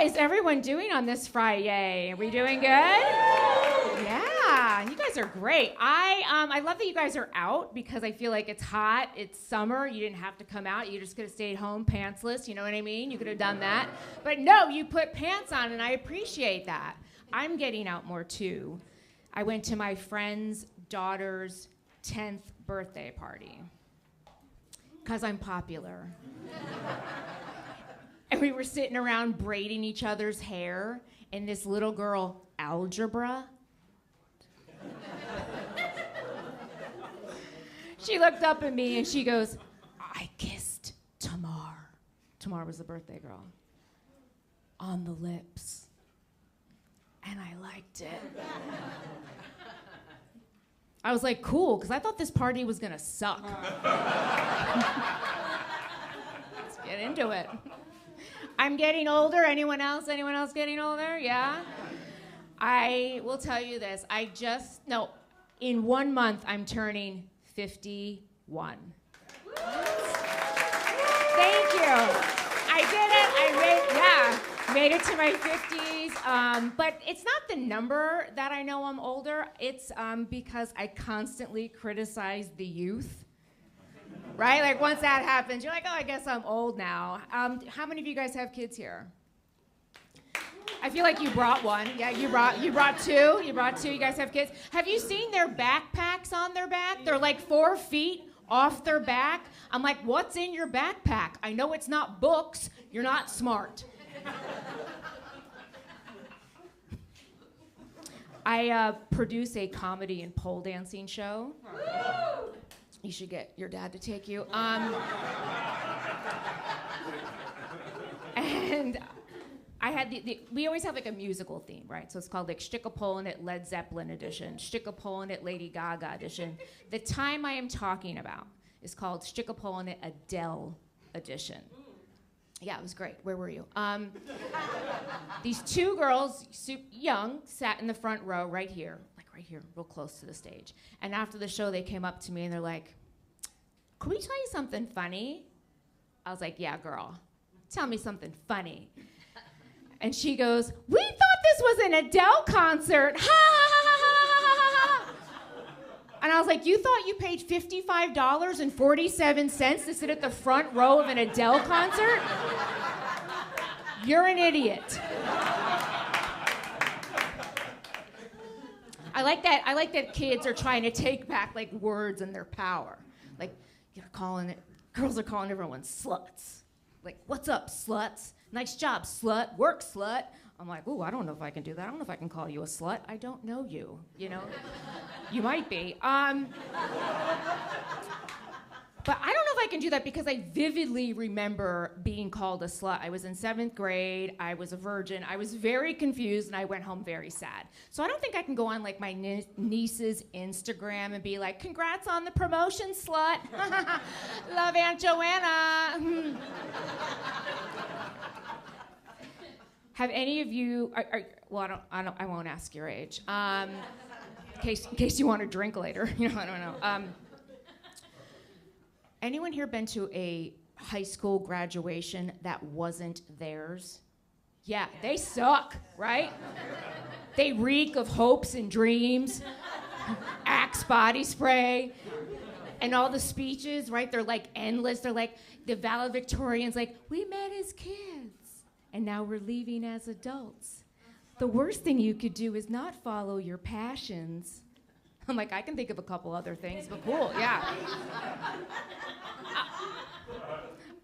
is everyone doing on this Friday? Are we doing good? Yeah, you guys are great. I love that you guys are out because I feel like it's hot, it's summer, you didn't have to come out, you just could have stayed home pantsless, you know what I mean? You could have done that. But no, you put pants on and I appreciate that. I'm getting out more too. I went to my friend's daughter's 10th birthday party because I'm popular. And we were sitting around braiding each other's hair, and this little girl, algebra, she looked up at me and she goes, I kissed Tamar. Tamar was the birthday girl. On the lips. And I liked it. I was like, cool, because I thought this party was gonna suck. Let's get into it. I'm getting older. Anyone else? Anyone else getting older? Yeah? I will tell you this. In 1 month, I'm turning 51. Thank you. I did it. Made it to my 50s. But it's not the number that I know I'm older. It's because I constantly criticize the youth. Right? Like once that happens, you're like, oh, I guess I'm old now. How many of you guys have kids here? I feel like you brought one. Yeah, you brought two. You brought two. You guys have kids. Have you seen their backpacks on their back? They're like 4 feet off their back. I'm like, what's in your backpack? I know it's not books. You're not smart. I produce a comedy and pole dancing show. You should get your dad to take you. And I had we always have like a musical theme, right? So it's called like Shtickapolin at Led Zeppelin edition, Shtickapolin at Lady Gaga edition. The time I am talking about is called Shtickapolin at Adele edition. Yeah, it was great. Where were you? These two girls, young, sat in the front row right here, real close to the stage. And after the show, they came up to me and they're like, can we tell you something funny? I was like, yeah, girl, tell me something funny. And she goes, we thought this was an Adele concert. Ha, ha, ha, ha, ha, ha. And I was like, you thought you paid $55.47 to sit at the front row of an Adele concert? You're an idiot. I like that kids are trying to take back like words and their power. Like girls are calling everyone sluts. Like, what's up, sluts? Nice job, slut. Work, slut. I'm like, ooh, I don't know if I can do that. I don't know if I can call you a slut. I don't know you, you know? You might be. But I don't know if I can do that because I vividly remember being called a slut. I was in 7th grade. I was a virgin. I was very confused, and I went home very sad. So I don't think I can go on like my niece's Instagram and be like, congrats on the promotion, slut. Love Aunt JoAnna. Have any of you? I won't ask your age. In case you want to drink later. I don't know. Anyone here been to a high school graduation that wasn't theirs? Yeah, they suck, right? They reek of hopes and dreams, Axe body spray, and all the speeches, right? They're like endless. They're like the valedictorians, like, we met as kids, and now we're leaving as adults. The worst thing you could do is not follow your passions. I'm like, I can think of a couple other things, but cool, yeah.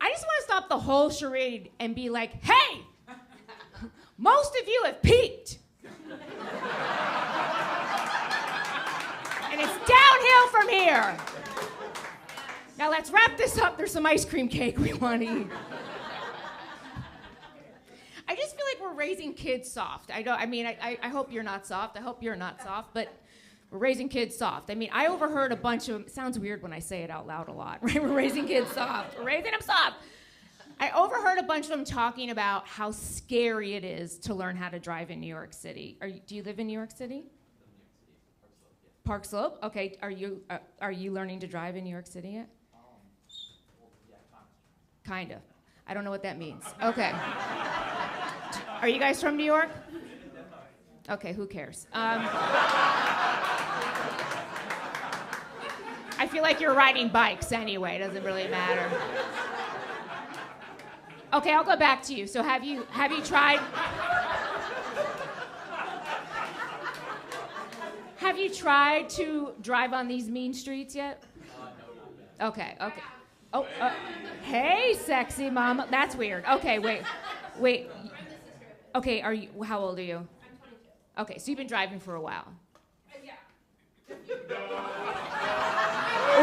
I just want to stop the whole charade and be like, hey, most of you have peaked. And it's downhill from here. Now let's wrap this up. There's some ice cream cake we want to eat. I just feel like we're raising kids soft. I hope you're not soft. I hope you're not soft, but we're raising kids soft. I mean, I overheard a bunch of, it sounds weird when I say it out loud a lot, right? We're raising kids soft. We're raising them soft. I overheard a bunch of them talking about how scary it is to learn how to drive in New York City. Do you live in New York City? Park Slope? Okay. Are you learning to drive in New York City yet? Kind of. I don't know what that means. Okay. Are you guys from New York? Okay, who cares? I feel like you're riding bikes anyway. It doesn't really matter. Okay, I'll go back to you. So have you tried? Have you tried to drive on these mean streets yet? No. Okay. Oh, hey, sexy mama. That's weird. Okay, wait. Okay, how old are you? I'm 22. Okay, so you've been driving for a while. Yeah. Ooh,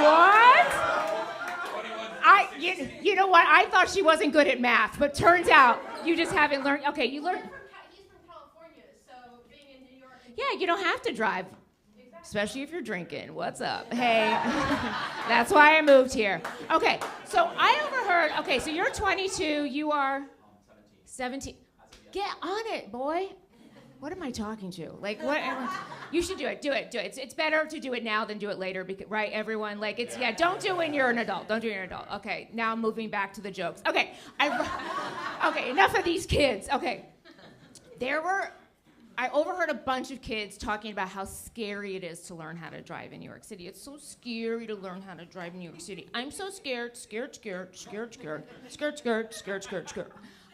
what? You know what? I thought she wasn't good at math, but turns out you just haven't learned. Okay, you learned. He's from California, so being in New York. Yeah, you don't have to drive, especially if you're drinking. What's up? Hey, that's why I moved here. Okay, so I overheard. Okay, so you're 22. You are 17. Get on it, boy. What am I talking to? Like, what? You should do it. Do it. It's better to do it now than do it later, because, right, everyone? Like, don't do it when you're an adult. Don't do it when you're an adult. Okay, now I'm moving back to the jokes. Okay, okay, enough of these kids. Okay, I overheard a bunch of kids talking about how scary it is to learn how to drive in New York City. It's so scary to learn how to drive in New York City. I'm so scared.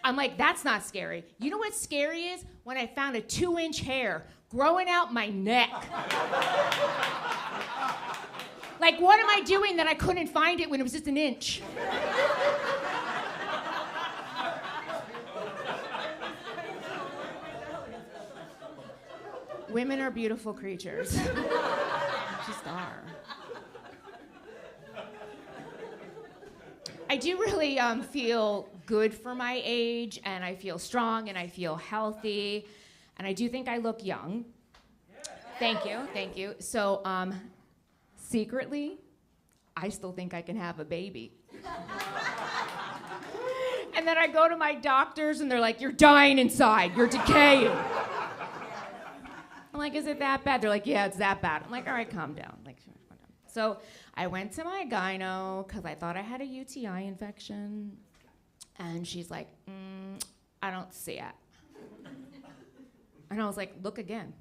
I'm like, that's not scary. You know what scary is? When I found a 2-inch hair growing out my neck. Like, what am I doing that I couldn't find it when it was just an inch? Women are beautiful creatures. Just are. I do really feel good for my age, and I feel strong, and I feel healthy, and I do think I look young. Thank you. So, secretly, I still think I can have a baby. And then I go to my doctors, and they're like, "You're dying inside. You're decaying." I'm like, "Is it that bad?" They're like, "Yeah, it's that bad." I'm like, "All right, calm down." Like, calm down. So I went to my gyno because I thought I had a UTI infection. And she's like, "I don't see it." And I was like, "Look again."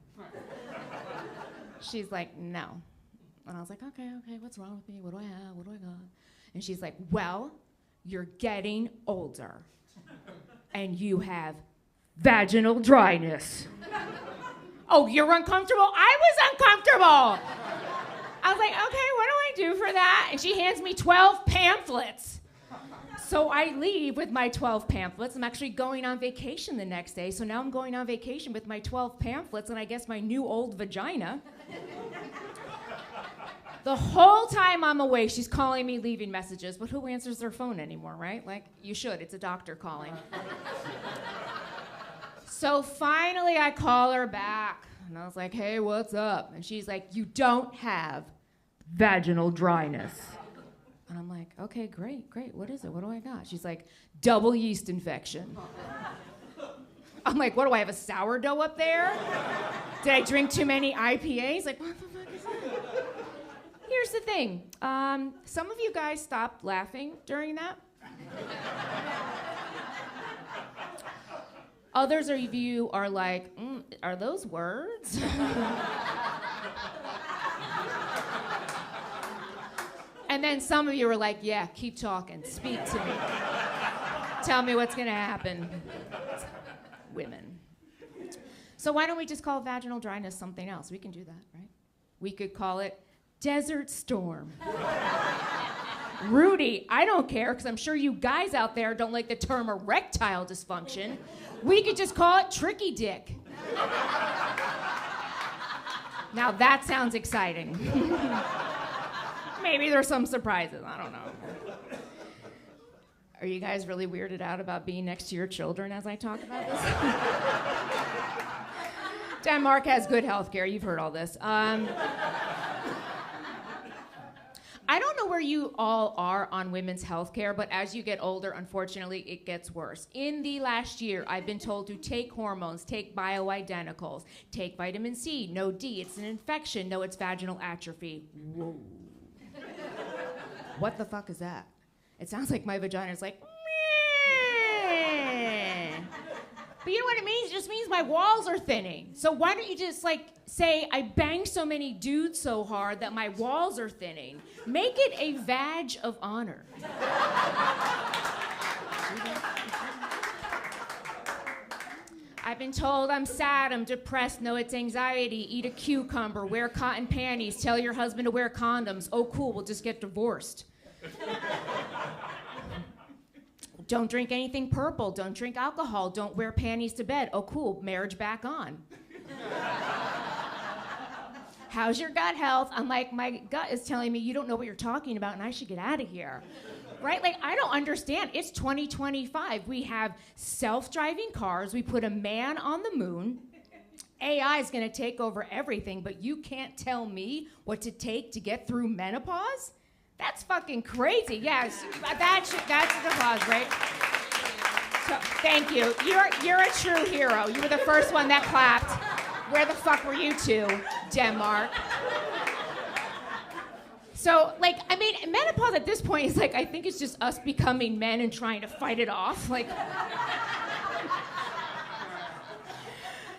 She's like, "No." And I was like, okay, what's wrong with me? What do I have? What do I got? And she's like, "Well, you're getting older. And you have vaginal dryness." "Oh, you're uncomfortable?" I was uncomfortable. I was like, "Okay, what do I do for that?" And she hands me 12 pamphlets. So I leave with my 12 pamphlets. I'm actually going on vacation the next day. So now I'm going on vacation with my 12 pamphlets and I guess my new old vagina. The whole time I'm away, she's calling me, leaving messages. But who answers their phone anymore, right? Like, you should. It's a doctor calling. So finally I call her back. And I was like, "Hey, what's up?" And she's like, "You don't have vaginal dryness." And I'm like, "Okay, great. What is it? What do I got?" She's like, "Double yeast infection." I'm like, "What do I have, a sourdough up there? Did I drink too many IPAs?" Like, what the fuck is that? Here's the thing. Some of you guys stopped laughing during that. Others of you are like, "Are those words?" And then some of you were like, "Yeah, keep talking. Speak to me. Tell me what's going to happen." Women. So why don't we just call vaginal dryness something else? We can do that, right? We could call it desert storm. Rudy, I don't care, because I'm sure you guys out there don't like the term erectile dysfunction. We could just call it tricky dick. Now that sounds exciting. Maybe there's some surprises, I don't know. Are you guys really weirded out about being next to your children as I talk about this? Denmark has good health care, you've heard all this. I don't know where you all are on women's health care, but as you get older, unfortunately, it gets worse. In the last year, I've been told to take hormones, take bioidenticals, take vitamin C, no D, it's an infection, no, it's vaginal atrophy. Whoa. What the fuck is that? It sounds like my vagina is like, meh. But you know what it means? It just means my walls are thinning. So why don't you just like say, I banged so many dudes so hard that my walls are thinning. Make it a badge of honor. I've been told I'm sad, I'm depressed, no, it's anxiety. Eat a cucumber, wear cotton panties, tell your husband to wear condoms. Oh, cool, we'll just get divorced. Don't drink anything purple, don't drink alcohol, don't wear panties to bed. Oh, cool, marriage back on. How's your gut health? I'm like, my gut is telling me you don't know what you're talking about and I should get out of here. Right? Like, I don't understand. It's 2025. We have self-driving cars. We put a man on the moon. AI is going to take over everything, but you can't tell me what to take to get through menopause? That's fucking crazy. Yes, that's an applause, right? So, thank you. You're a true hero. You were the first one that clapped. Where the fuck were you two, Denmark? So, like, I mean, menopause at this point is like, I think it's just us becoming men and trying to fight it off. Like,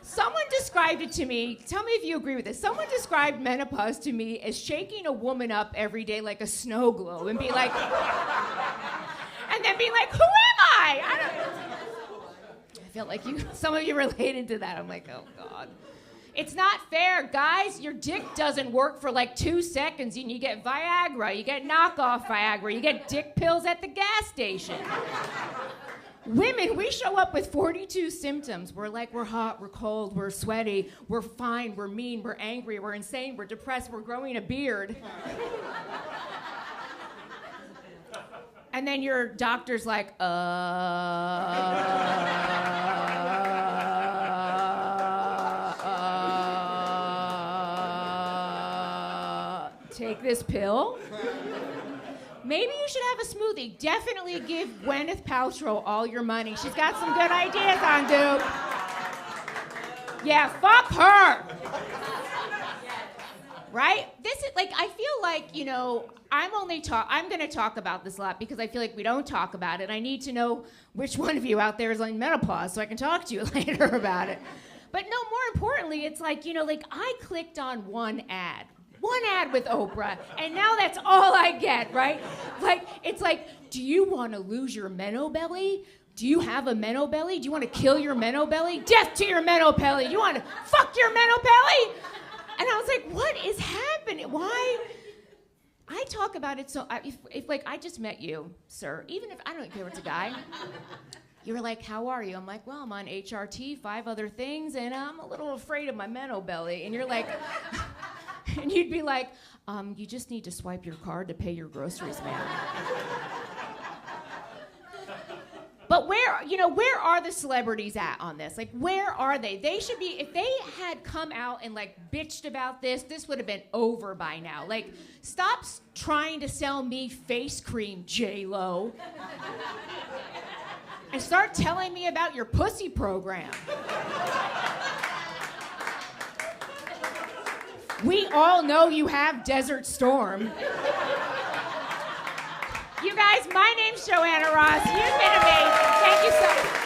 someone described it to me. Tell me if you agree with this. Someone described menopause to me as shaking a woman up every day like a snow globe and be like, and then being like, who am I felt like some of you related to that. I'm like, oh God. It's not fair, guys. Your dick doesn't work for like 2 seconds and you get Viagra, you get knockoff Viagra, you get dick pills at the gas station. Women, we show up with 42 symptoms. We're hot, we're cold, we're sweaty, we're fine, we're mean, we're angry, we're insane, we're depressed, we're growing a beard. And then your doctor's like, take this pill? Maybe you should have a smoothie. Definitely give Gwyneth Paltrow all your money. She's got some good ideas on Duke. Yeah, fuck her. Right? This is like, I feel like, you know, I'm going to talk about this a lot because I feel like we don't talk about it. I need to know which one of you out there is on menopause so I can talk to you later about it. But no, more importantly, it's like, you know, like I clicked on one ad with Oprah, and now that's all I get, right? Like, it's like, do you want to lose your menobelly? Do you have a menobelly? Do you want to kill your menobelly? Death to your menobelly. Do you want to fuck your menobelly? And I was like, what is happening? Why? I talk about it so, if like I just met you, sir, even if I don't care if it's a guy, you were like, how are you? I'm like, well, I'm on HRT, 5 other things, and I'm a little afraid of my menobelly. And you're like, and you'd be like, you just need to swipe your card to pay your groceries, man. But where are the celebrities at on this? Like, where are they? They should be, if they had come out and like bitched about this would have been over by now. Like, stop trying to sell me face cream, J-Lo. And start telling me about your pussy program. We all know you have Desert Storm. You guys, my name's JoAnna Ross. You've been amazing. Thank you so much.